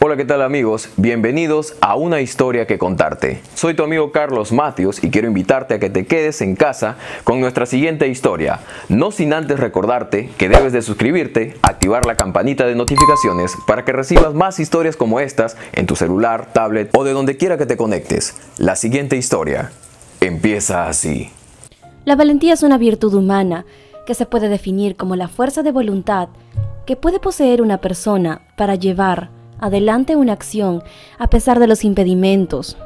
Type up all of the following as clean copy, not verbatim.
Hola, ¿qué tal amigos? Bienvenidos a Una Historia que Contarte. Soy tu amigo Carlos Matthews y quiero invitarte a que te quedes en casa con nuestra siguiente historia. No sin antes recordarte que debes de suscribirte, activar la campanita de notificaciones para que recibas más historias como estas en tu celular, tablet o de donde quiera que te conectes. La siguiente historia empieza así. La valentía es una virtud humana que se puede definir como la fuerza de voluntad que puede poseer una persona para llevar adelante una acción a pesar de los impedimentos.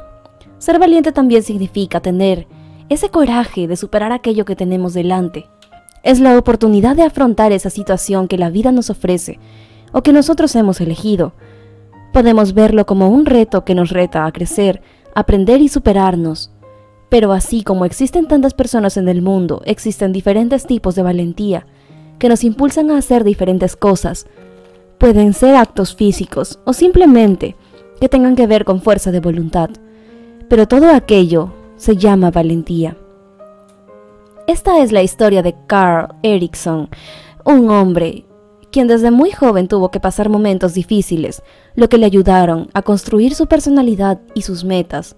Ser valiente también significa tener ese coraje de superar aquello que tenemos delante. Es la oportunidad de afrontar esa situación que la vida nos ofrece o que nosotros hemos elegido. Podemos verlo como un reto que nos reta a crecer, aprender y superarnos. Pero así como existen tantas personas en el mundo, existen diferentes tipos de valentía que nos impulsan a hacer diferentes cosas. Pueden ser actos físicos o simplemente que tengan que ver con fuerza de voluntad. Pero todo aquello se llama valentía. Esta es la historia de Carl Eriksson, un hombre quien desde muy joven tuvo que pasar momentos difíciles, lo que le ayudaron a construir su personalidad y sus metas.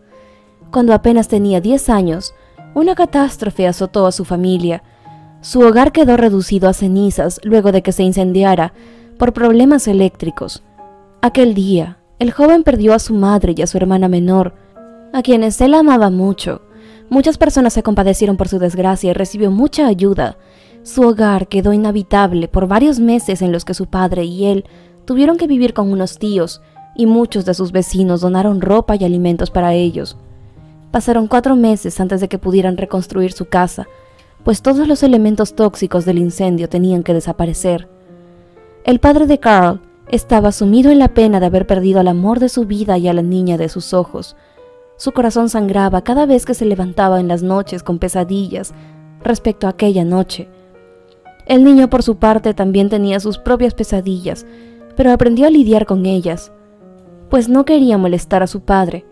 Cuando apenas tenía 10 años, una catástrofe azotó a su familia. Su hogar quedó reducido a cenizas luego de que se incendiara por problemas eléctricos. Aquel día, el joven perdió a su madre y a su hermana menor, a quienes él amaba mucho. Muchas personas se compadecieron por su desgracia y recibió mucha ayuda. Su hogar quedó inhabitable por varios meses en los que su padre y él tuvieron que vivir con unos tíos, y muchos de sus vecinos donaron ropa y alimentos para ellos. Pasaron 4 meses antes de que pudieran reconstruir su casa, pues todos los elementos tóxicos del incendio tenían que desaparecer. El padre de Carl estaba sumido en la pena de haber perdido al amor de su vida y a la niña de sus ojos. Su corazón sangraba cada vez que se levantaba en las noches con pesadillas respecto a aquella noche. El niño, por su parte, también tenía sus propias pesadillas, pero aprendió a lidiar con ellas, pues no quería molestar a su padre,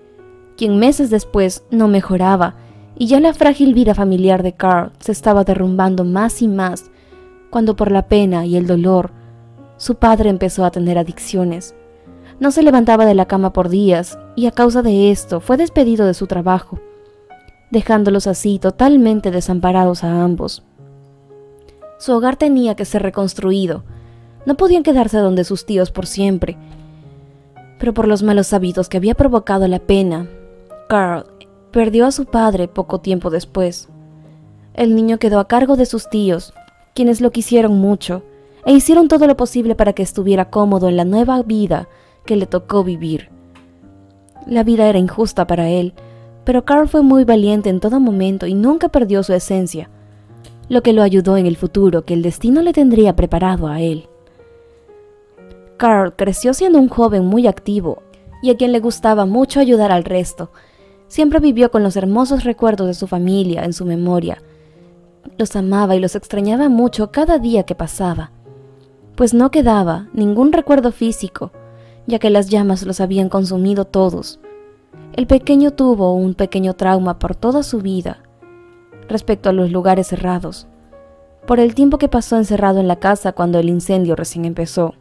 quien meses después no mejoraba, y ya la frágil vida familiar de Carl se estaba derrumbando más y más, cuando por la pena y el dolor, su padre empezó a tener adicciones. No se levantaba de la cama por días, y a causa de esto fue despedido de su trabajo, dejándolos así totalmente desamparados a ambos. Su hogar tenía que ser reconstruido. No podían quedarse donde sus tíos por siempre, pero por los malos hábitos que había provocado la pena, Carl perdió a su padre poco tiempo después. El niño quedó a cargo de sus tíos, quienes lo quisieron mucho, e hicieron todo lo posible para que estuviera cómodo en la nueva vida que le tocó vivir. La vida era injusta para él, pero Carl fue muy valiente en todo momento y nunca perdió su esencia, lo que lo ayudó en el futuro que el destino le tendría preparado a él. Carl creció siendo un joven muy activo y a quien le gustaba mucho ayudar al resto. Siempre vivió con los hermosos recuerdos de su familia en su memoria. Los amaba y los extrañaba mucho cada día que pasaba, pues no quedaba ningún recuerdo físico, ya que las llamas los habían consumido todos. El pequeño tuvo un pequeño trauma por toda su vida respecto a los lugares cerrados, por el tiempo que pasó encerrado en la casa cuando el incendio recién empezó.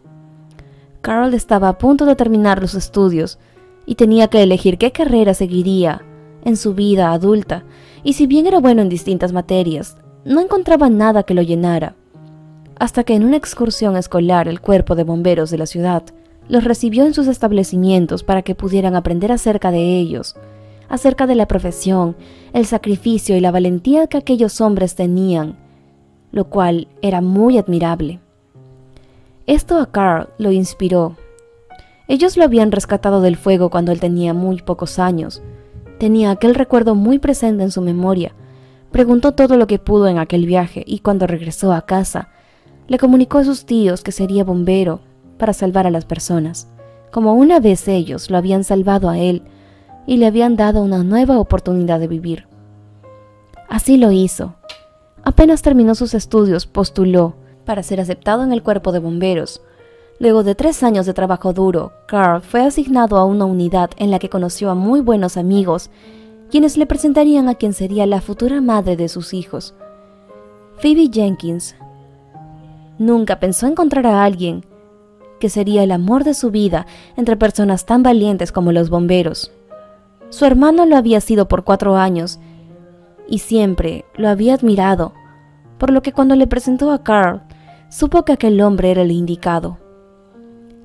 Carl estaba a punto de terminar los estudios y tenía que elegir qué carrera seguiría en su vida adulta, y si bien era bueno en distintas materias, no encontraba nada que lo llenara, hasta que en una excursión escolar el cuerpo de bomberos de la ciudad los recibió en sus establecimientos para que pudieran aprender acerca de ellos, acerca de la profesión, el sacrificio y la valentía que aquellos hombres tenían, lo cual era muy admirable. Esto a Carl lo inspiró. Ellos lo habían rescatado del fuego cuando él tenía muy pocos años. Tenía aquel recuerdo muy presente en su memoria. Preguntó todo lo que pudo en aquel viaje y cuando regresó a casa, le comunicó a sus tíos que sería bombero para salvar a las personas, como una vez ellos lo habían salvado a él y le habían dado una nueva oportunidad de vivir. Así lo hizo. Apenas terminó sus estudios, postuló para ser aceptado en el cuerpo de bomberos. Luego de 3 años de trabajo duro, Carl fue asignado a una unidad en la que conoció a muy buenos amigos, quienes le presentarían a quien sería la futura madre de sus hijos, Phoebe Jenkins. Nunca pensó encontrar a alguien que sería el amor de su vida entre personas tan valientes como los bomberos. Su hermano lo había sido por 4 años y siempre lo había admirado, por lo que cuando le presentó a Carl, supo que aquel hombre era el indicado.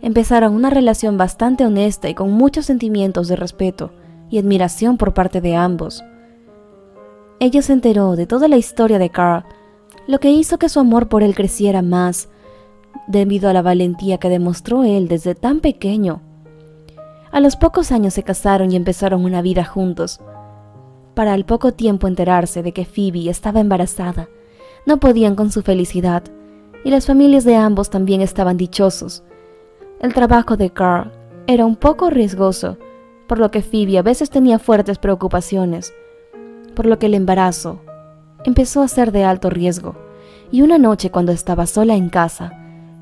Empezaron una relación bastante honesta y con muchos sentimientos de respeto y admiración por parte de ambos. Ella se enteró de toda la historia de Carl, lo que hizo que su amor por él creciera más, debido a la valentía que demostró él desde tan pequeño. A los pocos años se casaron y empezaron una vida juntos. Para al poco tiempo enterarse de que Phoebe estaba embarazada, no podían con su felicidad, y las familias de ambos también estaban dichosos. El trabajo de Carl era un poco riesgoso, por lo que Phoebe a veces tenía fuertes preocupaciones, por lo que el embarazo empezó a ser de alto riesgo, y una noche cuando estaba sola en casa,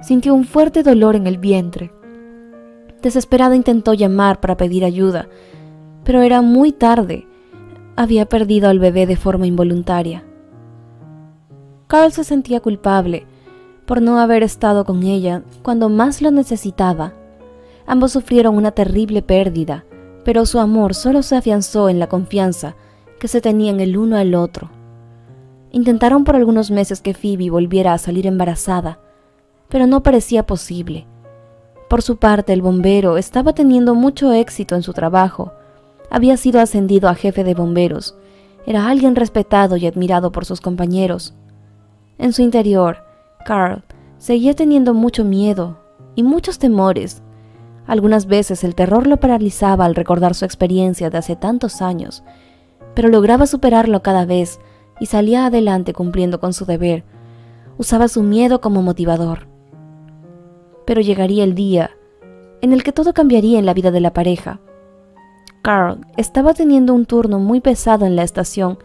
sintió un fuerte dolor en el vientre. Desesperada intentó llamar para pedir ayuda, pero era muy tarde. Había perdido al bebé de forma involuntaria. Carl se sentía culpable por no haber estado con ella cuando más lo necesitaba. Ambos sufrieron una terrible pérdida, pero su amor solo se afianzó en la confianza que se tenían el uno al otro. Intentaron por algunos meses que Phoebe volviera a salir embarazada, pero no parecía posible. Por su parte, el bombero estaba teniendo mucho éxito en su trabajo. Había sido ascendido a jefe de bomberos. Era alguien respetado y admirado por sus compañeros. En su interior, Carl seguía teniendo mucho miedo y muchos temores. Algunas veces el terror lo paralizaba al recordar su experiencia de hace tantos años, pero lograba superarlo cada vez y salía adelante cumpliendo con su deber. Usaba su miedo como motivador. Pero llegaría el día en el que todo cambiaría en la vida de la pareja. Carl estaba teniendo un turno muy pesado en la estación,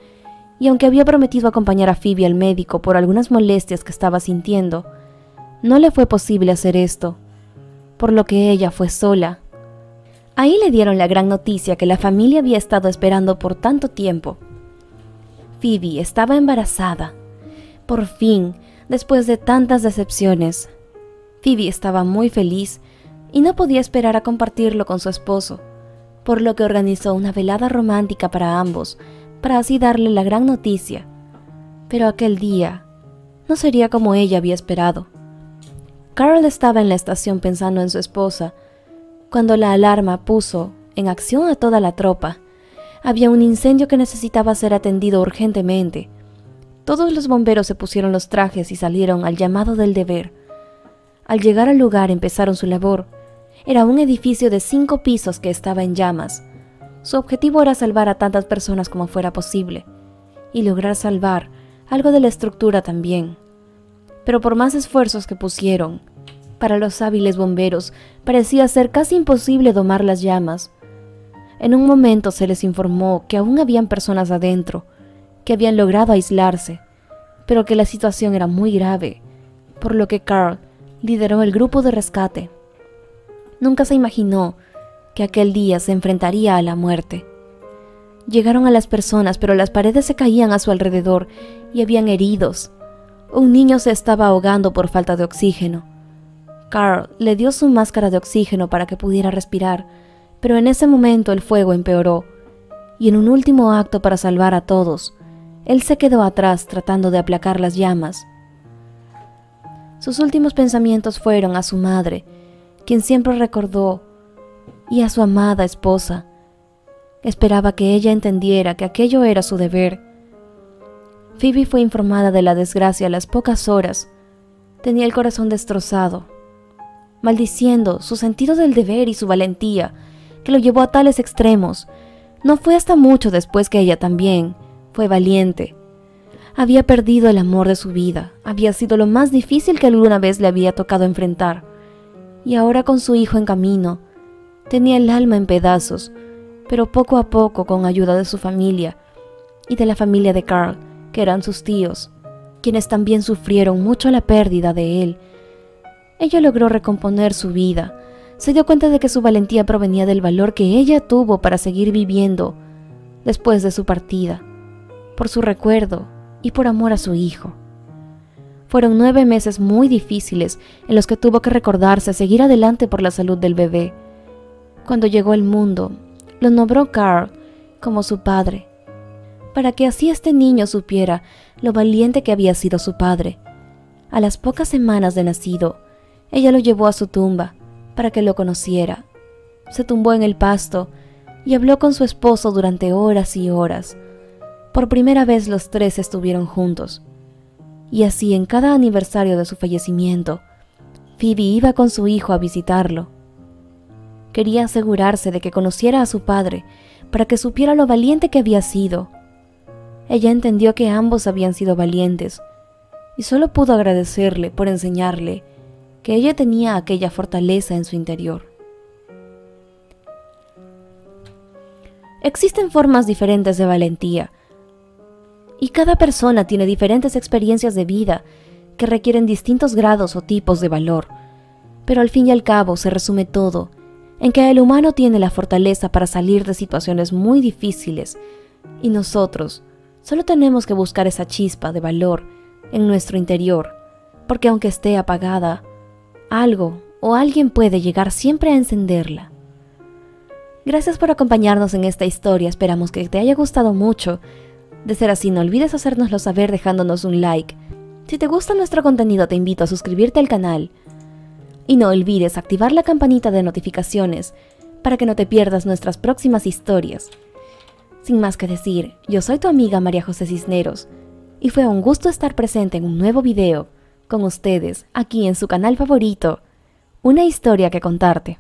y aunque había prometido acompañar a Phoebe al médico por algunas molestias que estaba sintiendo, no le fue posible hacer esto, por lo que ella fue sola. Ahí le dieron la gran noticia que la familia había estado esperando por tanto tiempo. Phoebe estaba embarazada. Por fin, después de tantas decepciones. Phoebe estaba muy feliz y no podía esperar a compartirlo con su esposo, por lo que organizó una velada romántica para ambos, para así darle la gran noticia. Pero aquel día no sería como ella había esperado. Carl estaba en la estación pensando en su esposa, cuando la alarma puso en acción a toda la tropa. Había un incendio que necesitaba ser atendido urgentemente. Todos los bomberos se pusieron los trajes y salieron al llamado del deber. Al llegar al lugar empezaron su labor. Era un edificio de 5 pisos que estaba en llamas. Su objetivo era salvar a tantas personas como fuera posible, y lograr salvar algo de la estructura también. Pero por más esfuerzos que pusieron, para los hábiles bomberos parecía ser casi imposible domar las llamas. En un momento se les informó que aún habían personas adentro, que habían logrado aislarse, pero que la situación era muy grave, por lo que Carl lideró el grupo de rescate. Nunca se imaginó que aquel día se enfrentaría a la muerte. Llegaron a las personas, pero las paredes se caían a su alrededor y habían heridos. Un niño se estaba ahogando por falta de oxígeno. Carl le dio su máscara de oxígeno para que pudiera respirar, pero en ese momento el fuego empeoró, y en un último acto para salvar a todos, él se quedó atrás tratando de aplacar las llamas. Sus últimos pensamientos fueron a su madre, quien siempre recordó, y a su amada esposa. Esperaba que ella entendiera que aquello era su deber. Phoebe fue informada de la desgracia a las pocas horas. Tenía el corazón destrozado, maldiciendo su sentido del deber y su valentía, que lo llevó a tales extremos. No fue hasta mucho después que ella también fue valiente. Había perdido el amor de su vida, había sido lo más difícil que alguna vez le había tocado enfrentar, y ahora con su hijo en camino, tenía el alma en pedazos, pero poco a poco, con ayuda de su familia y de la familia de Carl, que eran sus tíos, quienes también sufrieron mucho la pérdida de él, ella logró recomponer su vida. Se dio cuenta de que su valentía provenía del valor que ella tuvo para seguir viviendo después de su partida, por su recuerdo y por amor a su hijo. Fueron 9 meses muy difíciles en los que tuvo que recordarse seguir adelante por la salud del bebé. Cuando llegó al mundo, lo nombró Carl como su padre, para que así este niño supiera lo valiente que había sido su padre. A las pocas semanas de nacido, ella lo llevó a su tumba para que lo conociera. Se tumbó en el pasto y habló con su esposo durante horas y horas. Por primera vez los tres estuvieron juntos. Y así en cada aniversario de su fallecimiento, Phoebe iba con su hijo a visitarlo. Quería asegurarse de que conociera a su padre para que supiera lo valiente que había sido. Ella entendió que ambos habían sido valientes y solo pudo agradecerle por enseñarle que ella tenía aquella fortaleza en su interior. Existen formas diferentes de valentía, y cada persona tiene diferentes experiencias de vida que requieren distintos grados o tipos de valor, pero al fin y al cabo se resume todo en que el humano tiene la fortaleza para salir de situaciones muy difíciles, y nosotros solo tenemos que buscar esa chispa de valor en nuestro interior, porque aunque esté apagada, algo o alguien puede llegar siempre a encenderla. Gracias por acompañarnos en esta historia, esperamos que te haya gustado mucho. De ser así, no olvides hacérnoslo saber dejándonos un like. Si te gusta nuestro contenido, te invito a suscribirte al canal. Y no olvides activar la campanita de notificaciones para que no te pierdas nuestras próximas historias. Sin más que decir, yo soy tu amiga María José Cisneros, y fue un gusto estar presente en un nuevo video con ustedes aquí en su canal favorito, Una Historia que Contarte.